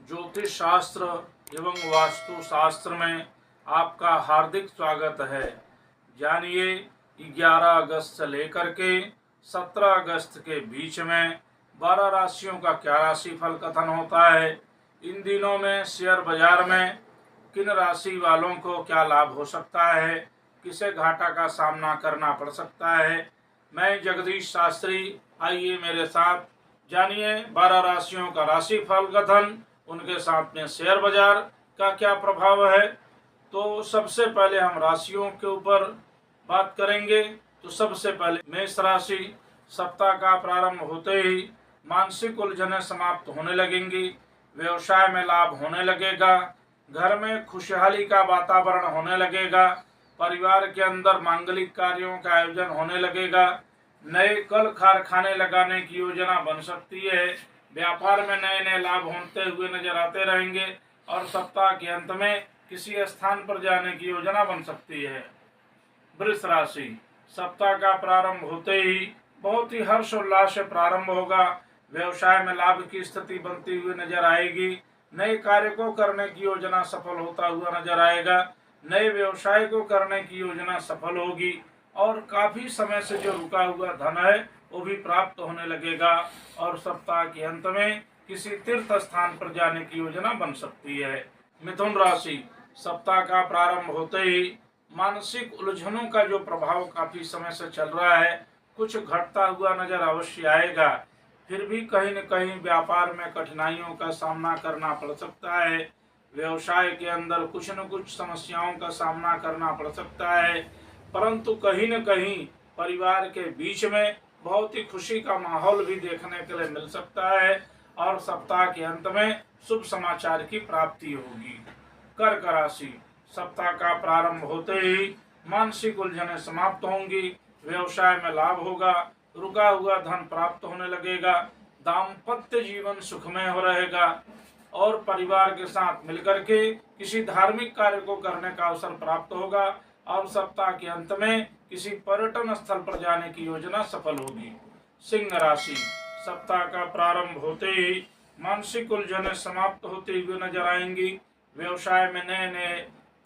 ज्योतिष शास्त्र एवं वास्तु शास्त्र में आपका हार्दिक स्वागत है। जानिए 11 अगस्त से लेकर के 17 अगस्त के बीच में 12 राशियों का क्या राशिफल कथन होता है। इन दिनों में शेयर बाजार में किन राशि वालों को क्या लाभ हो सकता है, किसे घाटा का सामना करना पड़ सकता है। मैं जगदीश शास्त्री, आइए मेरे साथ जानिए 12 राशियों का राशिफल कथन, उनके साथ में शेयर बाजार का क्या प्रभाव है। तो सबसे पहले हम राशियों के ऊपर बात करेंगे। तो सबसे पहले मेष राशि, सप्ताह का प्रारंभ होते ही मानसिक उलझनें समाप्त होने लगेंगी, व्यवसाय में लाभ होने लगेगा, घर में खुशहाली का वातावरण होने लगेगा, परिवार के अंदर मांगलिक कार्यों का आयोजन होने लगेगा, नए कल कारखाने लगाने की योजना बन सकती है, व्यापार में नए नए लाभ होते हुए नजर आते रहेंगे और सप्ताह के अंत में किसी स्थान पर जाने की योजना बन सकती है। वृष राशि, सप्ताह का प्रारंभ होते ही बहुत ही हर्ष उल्लास से प्रारंभ होगा, व्यवसाय में लाभ की स्थिति बनती हुई नजर आएगी, नए कार्य को करने की योजना सफल होता हुआ नजर आएगा, नए व्यवसाय को करने की योजना सफल होगी और काफी समय से जो रुका हुआ धन है वो भी प्राप्त होने लगेगा और सप्ताह के अंत में किसी तीर्थ स्थान पर जाने की योजना बन सकती है। मिथुन राशि, सप्ताह का प्रारंभ होते ही मानसिक उलझनों का जो प्रभाव काफी समय से चल रहा है कुछ घटता हुआ नजर अवश्य आएगा, फिर भी कहीं न कहीं व्यापार में कठिनाइयों का सामना करना पड़ सकता है, व्यवसाय के अंदर कुछ न कुछ समस्याओं का सामना करना पड़ सकता है, परंतु कहीं न कहीं परिवार के बीच में बहुत ही खुशी का माहौल भी देखने के लिए मिल सकता है और सप्ताह के अंत में शुभ समाचार की प्राप्ति होगी। कर्क राशि, सप्ताह का प्रारंभ होते ही मानसिक उलझनें समाप्त होंगी, व्यवसाय में लाभ होगा, रुका हुआ धन प्राप्त होने लगेगा, दाम्पत्य जीवन सुखमय हो रहेगा और परिवार के साथ मिलकर के किसी धार्मिक कार्य को करने का अवसर प्राप्त होगा और सप्ताह के अंत में किसी पर्यटन स्थल पर जाने की योजना सफल होगी। सिंह राशि, सप्ताह का प्रारंभ होते ही मानसिक उलझनें समाप्त होते हुए नजर आएंगी, व्यवसाय में नए नए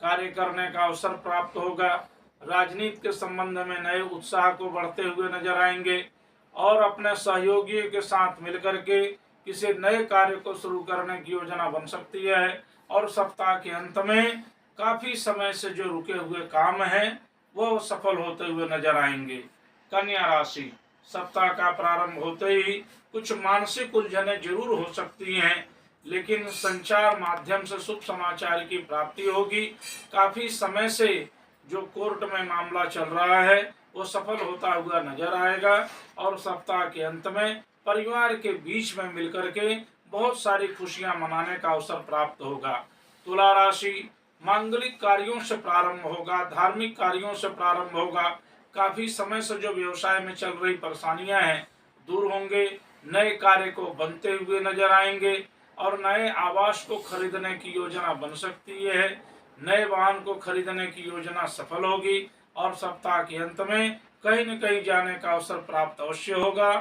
कार्य करने का अवसर प्राप्त होगा, राजनीति के संबंध में नए उत्साह को बढ़ते हुए नजर आएंगे और अपने सहयोगियों के साथ मिलकर के किसी नए कार्य को शुरू करने की योजना बन सकती है और सप्ताह के अंत में काफी समय से जो रुके हुए काम हैं वो सफल होते हुए नजर आएंगे। कन्या राशि, सप्ताह का प्रारंभ होते ही कुछ मानसिक उलझनें जरूर हो सकती हैं, लेकिन संचार माध्यम से शुभ समाचार की प्राप्ति होगी। काफी समय से जो कोर्ट में मामला चल रहा है वो सफल होता हुआ नजर आएगा और सप्ताह के अंत में परिवार के बीच में मिलकर के बहुत सारी खुशियां मनाने का अवसर प्राप्त होगा। तुला राशि, मांगलिक कार्यों से प्रारंभ होगा, धार्मिक कार्यों से प्रारंभ होगा, काफी समय से जो व्यवसाय में चल रही परेशानियां हैं दूर होंगे, नए कार्य को बनते हुए नजर आएंगे और नए आवास को खरीदने की योजना बन सकती है, नए वाहन को खरीदने की योजना सफल होगी और सप्ताह के अंत में कहीं न कहीं जाने का अवसर प्राप्त अवश्य होगा।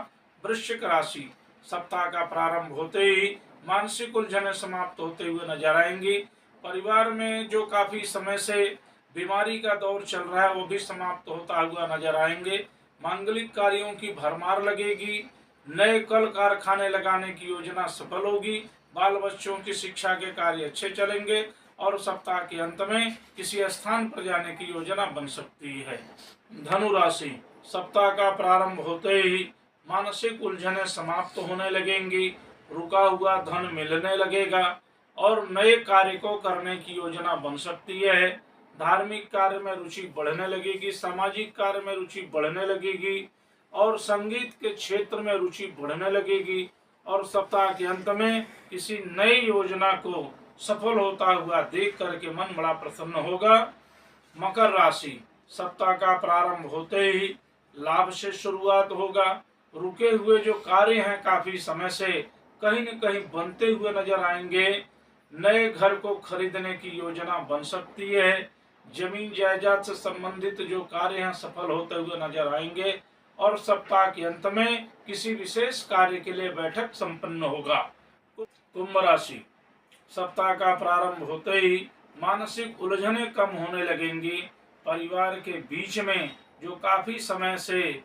वृश्चिक राशि, सप्ताह का प्रारंभ होते ही मानसिक उलझनें समाप्त होते हुए नजर आएंगी, परिवार में जो काफी समय से बीमारी का दौर चल रहा है वो भी समाप्त होता हुआ नजर आएंगे, मांगलिक कार्यों की भरमार लगेगी, नए कल कारखाने लगाने की योजना सफल होगी, बाल बच्चों की शिक्षा के कार्य अच्छे चलेंगे और सप्ताह के अंत में किसी स्थान पर जाने की योजना बन सकती है। धनु राशि, सप्ताह का प्रारंभ होते ही मानसिक उलझनें समाप्त होने लगेंगी, रुका हुआ धन मिलने लगेगा और नए कार्य को करने की योजना बन सकती है, धार्मिक कार्य में रुचि बढ़ने लगेगी, सामाजिक कार्य में रुचि बढ़ने लगेगी और संगीत के क्षेत्र में रुचि बढ़ने लगेगी और सप्ताह के अंत में किसी नई योजना को सफल होता हुआ देख करके मन बड़ा प्रसन्न होगा। मकर राशि, सप्ताह का प्रारंभ होते ही लाभ से शुरुआत होगा, रुके हुए जो कार्य हैं काफी समय से कहीं न कहीं बनते हुए नजर आएंगे, नए घर को खरीदने की योजना बन सकती है, जमीन जायदाद से संबंधित जो कार्य हैं सफल होते हुए नजर आएंगे और सप्ताह के अंत में किसी विशेष कार्य के लिए बैठक संपन्न होगा। कुंभ राशि, सप्ताह का प्रारंभ होते ही मानसिक उलझनें कम होने लगेंगी। परिवार के बीच में जो काफी समय से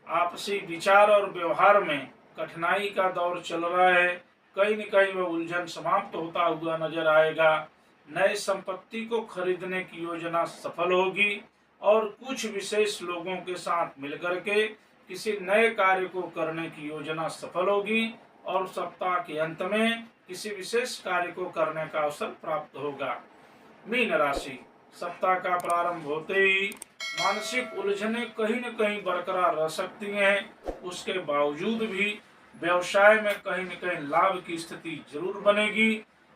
आपसी विचार और व्यवहार में कठिनाई का दौर चल रहा है, कहीं न कहीं वह उलझन समाप्त होता हुआ नजर आएगा। नए संपत्ति को खरीदने की योजना सफल होगी और कुछ विशेष लोगों के साथ मिलकर के किसी नए कार्य को करने की योजना सफल होगी और सप्ताह के अंत में किसी विशेष कार्य को करने का अवसर प्राप्त होगा। मीन राशि, सप्ताह का प्रारंभ होते ही मानसिक उलझनें कहीं न कहीं बरकरार रह सकती हैं। उसके बावजूद भी व्यवसाय में कहीं न कहीं लाभ की स्थिति जरूर बनेगी।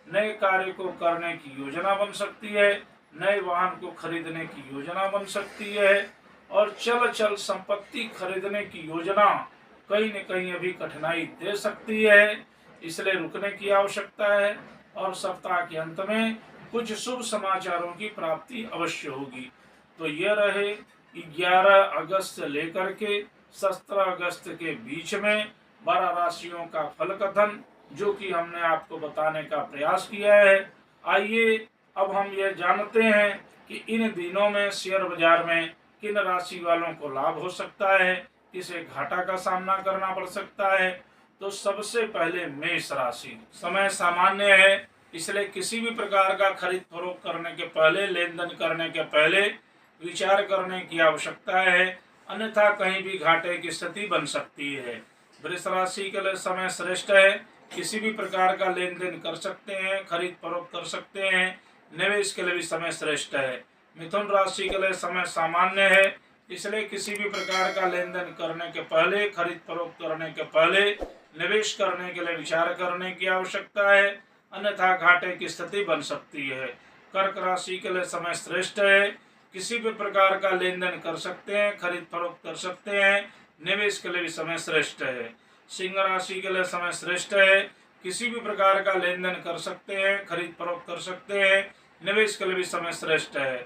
नए कार्य को करने की योजना बन सकती है, नए वाहन को खरीदने की योजना बन सकती है और चल संपत्ति खरीदने की योजना कहीं न कहीं अभी कठिनाई दे सकती है, इसलिए रुकने की आवश्यकता है। और सप्ताह के अंत में कुछ शुभ समाचारों की प्राप्ति अवश्य होगी। तो यह रहे 11 अगस्त से लेकर के 17 अगस्त के बीच में 12 राशियों का फल कथन, जो कि हमने आपको बताने का प्रयास किया है। आइए अब हम यह जानते हैं कि इन दिनों में शेयर बाजार में किन राशि वालों को लाभ हो सकता है, किसे घाटा का सामना करना पड़ सकता है। तो सबसे पहले मेष राशि। समय सामान्य है, इसलिए किसी भी प्रकार का खरीद फरोख्त करने के पहले, लेन देन करने के पहले विचार करने की आवश्यकता है, अन्यथा कहीं भी घाटे की स्थिति बन सकती है। वृष राशि के लिए समय श्रेष्ठ है, किसी भी प्रकार का लेन देन कर सकते हैं, खरीद फरोख्त कर सकते हैं, निवेश के लिए भी समय श्रेष्ठ है। मिथुन राशि के लिए समय सामान्य है, इसलिए किसी भी प्रकार का लेन देन करने के पहले, खरीद फरोख्त करने के पहले निवेश करने के लिए विचार करने की आवश्यकता है, अन्यथा घाटे की स्थिति बन सकती है। कर्क राशि के लिए समय श्रेष्ठ है, किसी भी प्रकार का लेन देन कर सकते हैं, खरीद फरोख्त कर सकते हैं, निवेश के लिए भी समय श्रेष्ठ है। सिंह राशि के लिए समय श्रेष्ठ है, किसी भी प्रकार का लेन देन कर सकते हैं, खरीद फरोख्त कर सकते हैं, निवेश के लिए भी समय श्रेष्ठ है।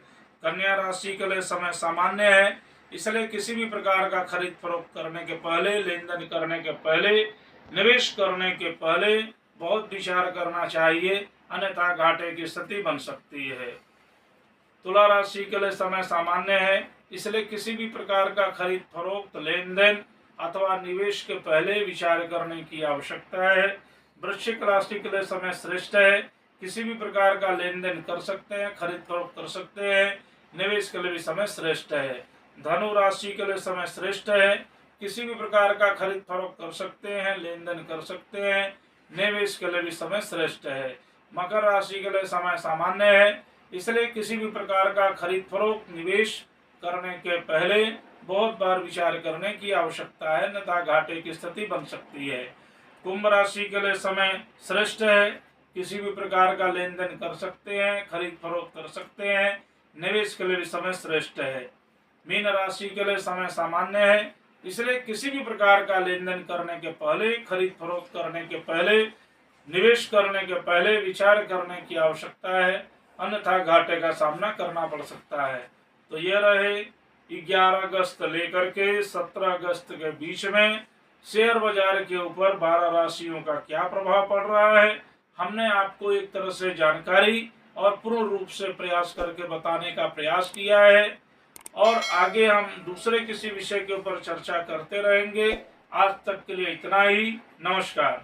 कन्या राशि के लिए समय सामान्य है, इसलिए किसी भी प्रकार का खरीद फरोख्त करने के पहले, लेन देन करने के पहले, निवेश करने के पहले बहुत विचार करना चाहिए, अन्यथा घाटे की स्थिति बन सकती है। तुला राशि के लिए समय सामान्य है, इसलिए किसी भी प्रकार का खरीद फरोख्त, लेन देन अथवा निवेश के पहले विचार करने की आवश्यकता है। वृश्चिक राशि के लिए समय श्रेष्ठ है, किसी भी प्रकार का लेन देन कर सकते हैं, खरीद फरोख्त कर सकते हैं, निवेश के लिए भी समय श्रेष्ठ है। धनु राशि के लिए समय श्रेष्ठ है, किसी भी प्रकार का खरीद फरोख्त कर सकते हैं, लेन देन कर सकते हैं, निवेश के लिए भी समय श्रेष्ठ है। मकर राशि के लिए समय सामान्य है, इसलिए किसी भी प्रकार का खरीद फरोख्त, निवेश करने के पहले बहुत बार विचार करने की आवश्यकता है, अन्यथा घाटे की स्थिति बन सकती है। कुंभ राशि के लिए समय श्रेष्ठ है, किसी भी प्रकार का लेन देन कर सकते हैं, खरीद फरोख्त कर सकते हैं, निवेश के लिए भी समय श्रेष्ठ है। मीन राशि के लिए समय सामान्य है, इसलिए किसी भी प्रकार का लेन देन करने के पहले, खरीद फरोख्त करने के पहले, निवेश करने के पहले विचार करने की आवश्यकता है, अन्यथा घाटे का सामना करना पड़ सकता है। तो यह रहे 11 अगस्त लेकर के 17 अगस्त के बीच में शेयर बाजार के ऊपर 12 राशियों का क्या प्रभाव पड़ रहा है। हमने आपको एक तरह से जानकारी और पूर्ण रूप से प्रयास करके बताने का प्रयास किया है और आगे हम दूसरे किसी विषय के ऊपर चर्चा करते रहेंगे। आज तक के लिए इतना ही। नमस्कार।